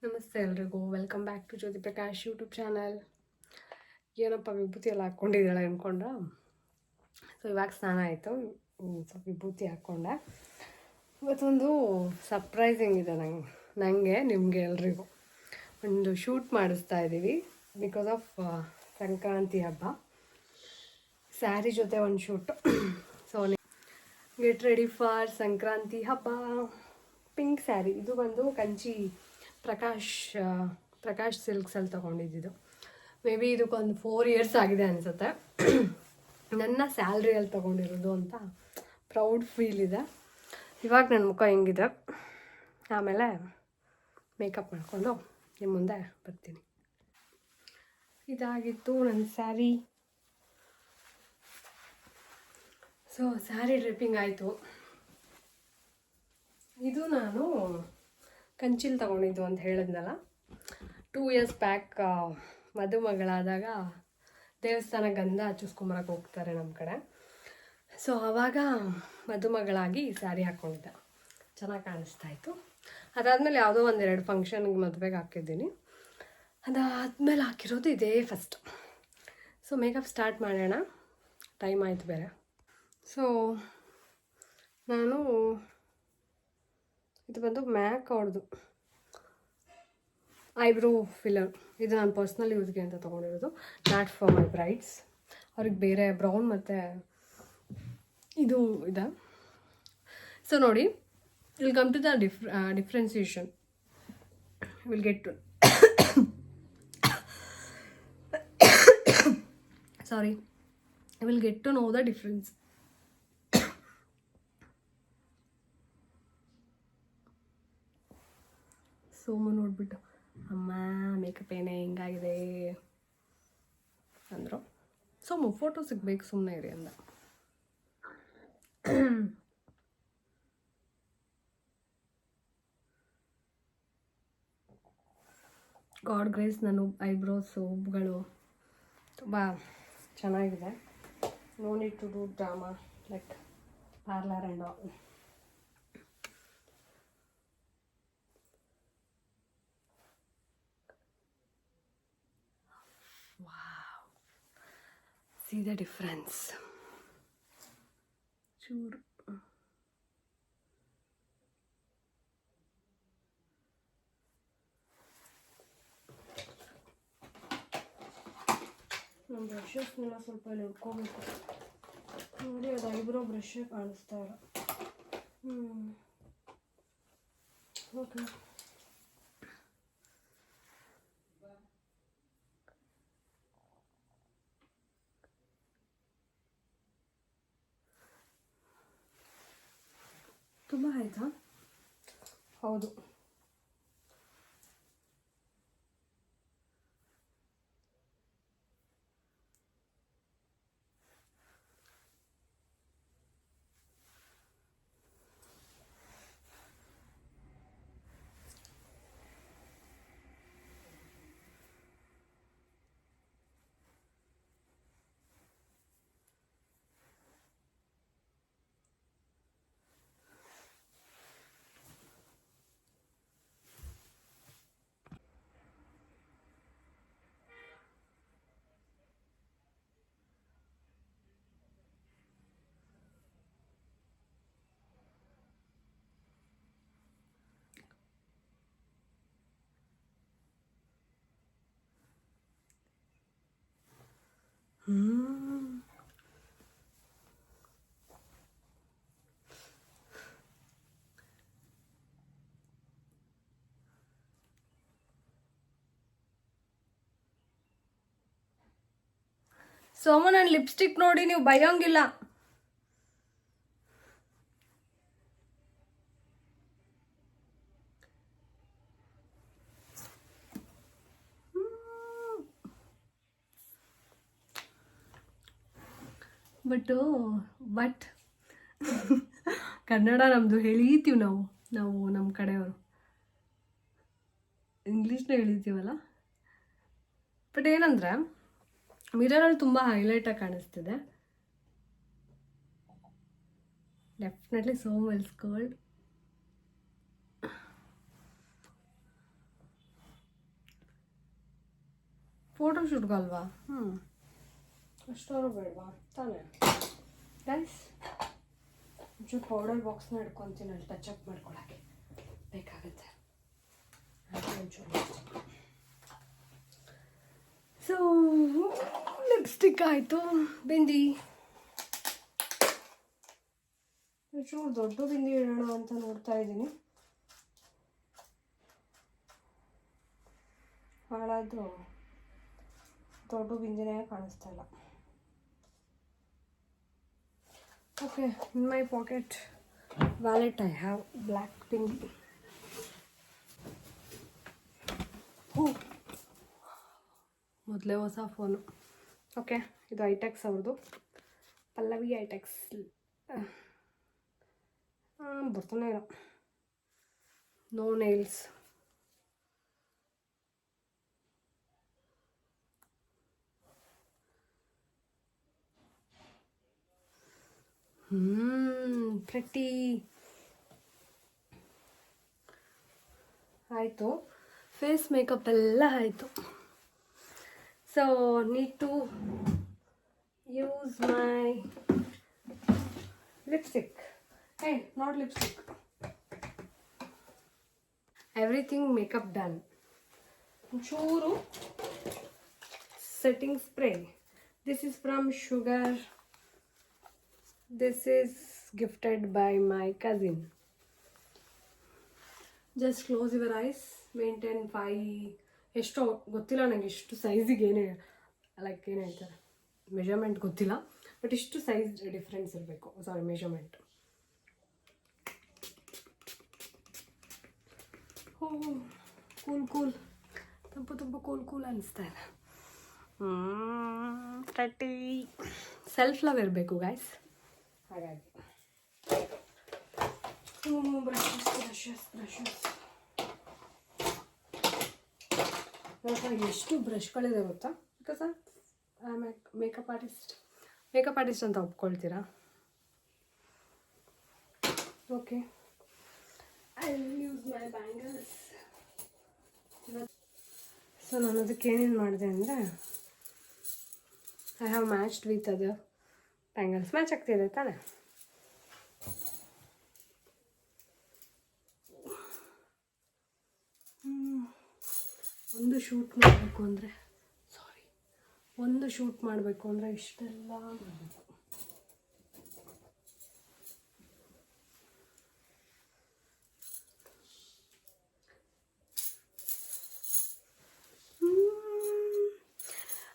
ನಮಸ್ತೆ ಎಲ್ರಿಗೂ, welcome back to Jyoti Prakash YouTube channel. ಏನಪ್ಪ ವಿಭೂತಿ ಎಲ್ಲ ಹಾಕ್ಕೊಂಡಿದ್ದಾಳೆ ಅಂದ್ಕೊಂಡ. ಸೊ ಇವಾಗ ಸ್ನಾನ ಆಯಿತು, ಸ್ವಲ್ಪ ವಿಭೂತಿ ಹಾಕ್ಕೊಂಡೆ. ಇವತ್ತೊಂದು ಸರ್ಪ್ರೈಸಿಂಗ್ ಇದೆ ನನಗೆ ನಿಮಗೆ ಎಲ್ರಿಗೂ ಒಂದು ಶೂಟ್ ಮಾಡಿಸ್ತಾ ಇದ್ದೀವಿ ಬಿಕಾಸ್ ಆಫ್ ಸಂಕ್ರಾಂತಿ ಹಬ್ಬ. ಸ್ಯಾರಿ ಜೊತೆ ಒಂದು shoot. So get ready for Sankranti ಹಬ್ಬ. ಪಿಂಕ್ ಸ್ಯಾರಿ, ಇದು ಬಂದು ಕಂಚಿ ಪ್ರಕಾಶ್ ಸಿಲ್ಕ್ಸಲ್ಲಿ ತೊಗೊಂಡಿದ್ದು. ಮೇ ಬಿ ಇದಕ್ಕೊಂದು 4 years ಆಗಿದೆ ಅನಿಸುತ್ತೆ. ನನ್ನ ಸ್ಯಾಲ್ರಿಯಲ್ಲಿ ತೊಗೊಂಡಿರೋದು ಅಂತ ಪ್ರೌಡ್ ಫೀಲ್ ಇದೆ. ಇವಾಗ ನನ್ನ ಮುಖ ಹೆಂಗಿದೆ, ಆಮೇಲೆ ಮೇಕಪ್ ಮಾಡಿಕೊಂಡು ನಿಮ್ಮ ಮುಂದೆ ಬರ್ತೀನಿ. ಇದಾಗಿತ್ತು ನನ್ನ ಸ್ಯಾರಿ. ಸೊ ಸ್ಯಾರಿ ಡ್ರಿಪ್ಪಿಂಗ್ ಆಯಿತು. ಇದು ನಾನು ಕಂಚಿಲ್ ತೊಗೊಂಡಿದ್ದು ಅಂತ ಹೇಳಿದ್ನಲ್ಲ, 2 years ಬ್ಯಾಕ್ ಮದುಮಗಳಾದಾಗ ದೇವಸ್ಥಾನ ಗಂಧ ಹಚ್ಚಿಸ್ಕೊಂಬರಕ್ಕೆ ಹೋಗ್ತಾರೆ ನಮ್ಮ ಕಡೆ. ಸೊ ಆವಾಗ ಮದುಮಗಳಾಗಿ ಸ್ಯಾರಿ ಹಾಕ್ಕೊಂಡಿದ್ದೆ, ಚೆನ್ನಾಗಿ ಕಾಣಿಸ್ತಾಯಿತ್ತು. ಅದಾದಮೇಲೆ ಯಾವುದೋ 1-2 ಫಂಕ್ಷನ್ಗೆ ಮದುವೆಗೆ ಹಾಕಿದ್ದೀನಿ. ಅದಾದಮೇಲೆ ಹಾಕಿರೋದು ಇದೇ ಫಸ್ಟ್. ಸೊ ಮೇಕಪ್ ಸ್ಟಾರ್ಟ್ ಮಾಡೋಣ, ಟೈಮ್ ಆಯಿತು ಬೇರೆ. ಸೊ ನಾನು ಇದು ಬಂದು ಮ್ಯಾಕ್ ಅವ್ರದ್ದು ಐಬ್ರೋ ಫಿಲ್ಲರ್. ಇದು ನಾನು ಪರ್ಸ್ನಲ್ ಯೂಸ್ಗೆ ಅಂತ ತೊಗೊಂಡಿರೋದು, ನಾಟ್ ಫಾರ್ ಮೈ ಬ್ರೈಡ್ಸ್. ಅವ್ರಿಗೆ ಬೇರೆ ಬ್ರೌನ್ ಮತ್ತು ಇದು ಇದೆ. ಸೊ ನೋಡಿ, will come to the differentiation. Will get to sorry will get to know the difference. Somu ನೋಡ್ಬಿಟ್ಟು ಅಮ್ಮ ಮೇಕಪ್ ಏನೇ ಹಿಂಗಾಗಿದೆ ಅಂದರು. ಸೋಮು ಫೋಟೋ ಸಿಗ್ಬೇಕು, ಸುಮ್ಮನೆ ಇರಿ ಅಂದ. ಗಾಡ್ ಗ್ರೇಸ್ ನಾನು ಐಬ್ರೋಸ್ ಹುಬ್ಗಳು ತುಂಬ ಚೆನ್ನಾಗಿದೆ. No need to do drama like parlour and all. See the difference. ಚೂರು ನಮ್ಮ ಬ್ರಷಸ್ನೆಲ್ಲ ಸ್ವಲ್ಪ ಇಲ್ಲಿ ಹುಡ್ಕೋಬೇಕು. ನೋಡಿ, ಅದು ಐಬ್ರೋ ಬ್ರಷೇ ಕಾಣಿಸ್ತಾ ಇಲ್ಲ. ಓಕೆ, ತುಂಬ ಆಯಿತಾ? ಹೌದು. ಸೋಮ, ನನ್ನ ಲಿಪ್ಸ್ಟಿಕ್ ನೋಡಿ ನೀವು ಬೈಯೋಂಗಿಲ್ಲ. ಬಟ್ ಕನ್ನಡ ನಮ್ಮದು ಎಳೀತೀವಿ ನಾವು ನಮ್ಮ ಕಡೆಯವರು. ಇಂಗ್ಲೀಷ್ನ ಎಳಿತೀವಲ್ಲ. ಬಟ್ ಏನಂದರೆ ಮಿರರಲ್ಲಿ ತುಂಬ ಹೈಲೈಟಾಗಿ ಕಾಣಿಸ್ತಿದೆ. Definitely so well scared. Photo ಶೂಟ್ಗಲ್ವಾ? ಅಷ್ಟವರು ಬೇಡವಾ ತಾನೇ ಗೈಸ್? ಒಂಚೂರು ಪೌಡರ್ ಬಾಕ್ಸ್ನ ಹಿಡ್ಕೊತೀನಿ, ಅಲ್ಲಿ ಟಚ್ ಅಪ್ ಮಾಡ್ಕೊಳಕ್ಕೆ ಬೇಕಾಗುತ್ತೆ. ಒಂಚೂರು ಸೊ ಲಿಪ್ಸ್ಟಿಕ್ ಆಯಿತು, ಬಿಂದಿ ಒಂಚೂರು ದೊಡ್ಡ ಬಿಂದಿ ಇಡೋಣ ಅಂತ ನೋಡ್ತಾ ಇದ್ದೀನಿ. ಹಾಳಾದರೂ ದೊಡ್ಡ ಬಿಂದಿನೇ ಕಾಣಿಸ್ತಾ ಇಲ್ಲ. Okay, in my pocket wallet I have black bindi. ಮೊದಲೇ ಹೊಸ ಫೋನು. ಓಕೆ, ಇದು ಐಟೆಕ್ಸ್ ಅವ್ರದ್ದು, ಪಲ್ಲವಿ ಐಟೆಕ್ಸ್. ಬರ್ತಾನೆ ಇಲ್ಲ. No nails. ಪ್ರೆಟ್ಟಿ ಆಯಿತು. ಫೇಸ್ ಮೇಕಪ್ ಎಲ್ಲ ಆಯಿತು. So need to use my lipstick. Hey, not lipstick, everything makeup done. ಒಂಚೂರು setting spray. This is from Sugar. This is gifted by my cousin. Just close your eyes. Maintain 5 ಎಷ್ಟೋ ಗೊತ್ತಿಲ್ಲ ನನಗೆ, ಇಷ್ಟು ಸೈಜಿಗೆ ಏನೇ like ಏನು ಹೇಳ್ತಾರೆ ಮೆಜರ್ಮೆಂಟ್ ಗೊತ್ತಿಲ್ಲ, but ಇಷ್ಟು ಸೈಜ್ ಡಿಫ್ರೆನ್ಸ್ ಇರಬೇಕು. Sorry, measurement. ಕೂಲ್ ತುಂಬ ಕೂಲ್ ಅನಿಸ್ತಾ ಇದೆ. ತರ್ಟಿ ಸೆಲ್ಫ್ ಲವ್ ಇರಬೇಕು ಗೈಸ್. ಹಾಗಾಗಿ ಬ್ರಷಸ್ ಎಷ್ಟು ಬ್ರಷ್ಗಳಿದೆ ಗೊತ್ತಾ? ಬಿಕಾಸ್ ಐ ಮೇಕಪ್ ಆರ್ಟಿಸ್ಟ್ ಅಂತ ಒಪ್ಕೊಳ್ತೀರಾ? Okay, I will use my bangles. So ನಾನು ಅದಕ್ಕೆ ಏನೇನು ಮಾಡಿದೆ ಅಂದರೆ, I have matched with other bangles. Match ಆಗ್ತಿದೆ ತಾನೆ? ಒಂದು ಶೂಟ್ ಮಾಡಬೇಕು ಅಂದರೆ ಇಷ್ಟೆಲ್ಲ ಮಾಡಬೇಕು.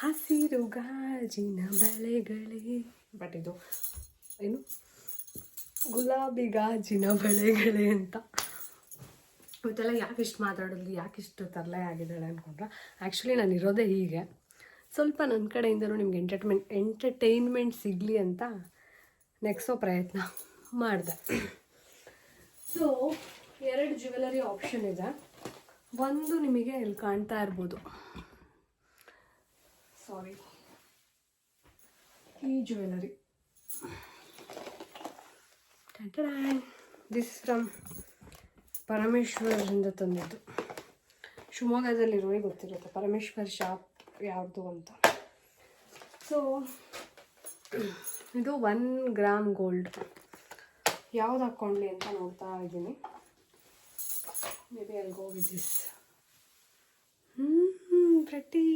ಹಸಿರು ಗಾಜಿನ ಬಳೆಗಳೇ, ಬಟ್ ಇದು ಏನು ಗುಲಾಬಿ ಗಾಜಿನ ಬಳೆಗಳೇ ಅಂತ. ಇವತ್ತೆಲ್ಲ ಯಾಕಿಷ್ಟು ಮಾತಾಡೋದು, ಯಾಕಿಷ್ಟು ತರಲೆ ಆಗಿದ್ದಾಳೆ ಅಂದ್ಕೊಂಡ್ರೆ, ಆ್ಯಕ್ಚುಲಿ ನಾನು ಇರೋದೇ ಹೀಗೆ. ಸ್ವಲ್ಪ ನನ್ನ ಕಡೆಯಿಂದನೂ ನಿಮ್ಗೆ ಎಂಟರ್ಟೈನ್ಮೆಂಟ್ ಸಿಗಲಿ ಅಂತ ನೆಕ್ಸೋ ಪ್ರಯತ್ನ ಮಾಡಿದೆ. ಸೊ 2 ಜ್ಯುವೆಲರಿ ಆಪ್ಷನ್ ಇದೆ. ಒಂದು ನಿಮಗೆ ಇಲ್ಲಿ ಕಾಣ್ತಾ ಇರ್ಬೋದು, ಸಾರಿ, ಈ ಜ್ಯುವೆಲರಿ ದಿಸ್ ಫ್ರಮ್ ಪರಮೇಶ್ವರಿಂದ ತಂದಿದ್ದು. ಶಿವಮೊಗ್ಗದಲ್ಲಿರೋರಿಗೆ ಗೊತ್ತಿರುತ್ತೆ ಪರಮೇಶ್ವರ್ ಶಾಪ್ ಯಾವುದು ಅಂತ. ಸೊ ಇದು 1 ಗ್ರಾಮ್ ಗೋಲ್ಡ್. ಯಾವ್ದು ಹಾಕ್ಕೊಂಡ್ಲಿ ಅಂತ ನೋಡ್ತಾ ಇದ್ದೀನಿ. Maybe I'll go with this. Pretty.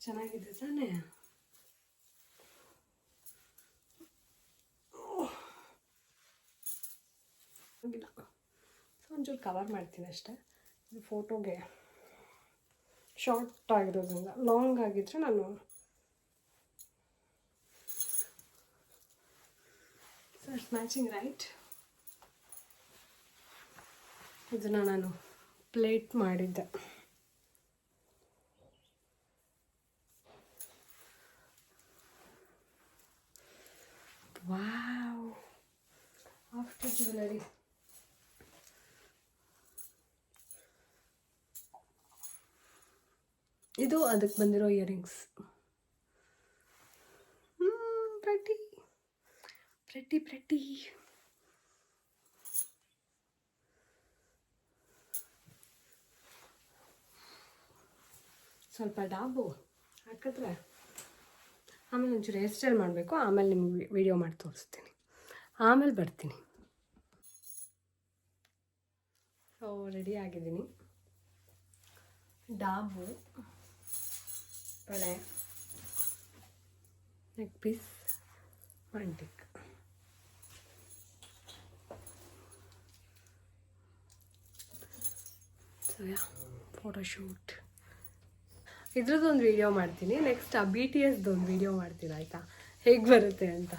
ಚೆನ್ನಾಗಿದೆ ತಾನೇ? ಒಂಚೂರು ಕವರ್ ಮಾಡ್ತೀನಿ ಅಷ್ಟೇ. ಇದು ಫೋಟೋಗೆ ಶಾರ್ಟ್ ಆಗಿರೋದ್ರಿಂದ, ಲಾಂಗ್ ಆಗಿದ್ರೆ ನಾನು ಸೊ ಇಟ್ಸ್ ಮ್ಯಾಚಿಂಗ್ ರೈಟ್. ಇದನ್ನು ನಾನು ಪ್ಲೇಟ್ ಮಾಡಿದ್ದೆ. Wow, after jewellery. ಇದು ಅದಕ್ಕೆ ಬಂದಿರೋ ಇಯರಿಂಗ್ಸ್. Pretty pretty pretty. ಸ್ವಲ್ಪ ಡಾಬು ಹಾಕಿದ್ರೆ ಆಮೇಲೆ ಒಂಚೂರು ಹೇರ್ ಸ್ಟೈಲ್ ಮಾಡಬೇಕು. ಆಮೇಲೆ ನಿಮ್ಗೆ ವಿಡಿಯೋ ಮಾಡಿ ತೋರಿಸ್ತೀನಿ. ಆಮೇಲೆ ಬರ್ತೀನಿ. ಸೊ ರೆಡಿ ಆಗಿದ್ದೀನಿ. ಡಾಬು, ಬಳೆ, ನೆಕ್ ಪೀಸ್, ಮಂಟಿಕ್. ಸೊ ಫೋಟೋಶೂಟ್ ಇದ್ರದ್ದೊಂದು ವಿಡಿಯೋ ಮಾಡ್ತೀನಿ. ನೆಕ್ಸ್ಟ್ ಆ BTSದೊಂದು ವಿಡಿಯೋ ಮಾಡ್ತೀನಿ ಆಯಿತಾ, ಹೇಗೆ ಬರುತ್ತೆ ಅಂತ.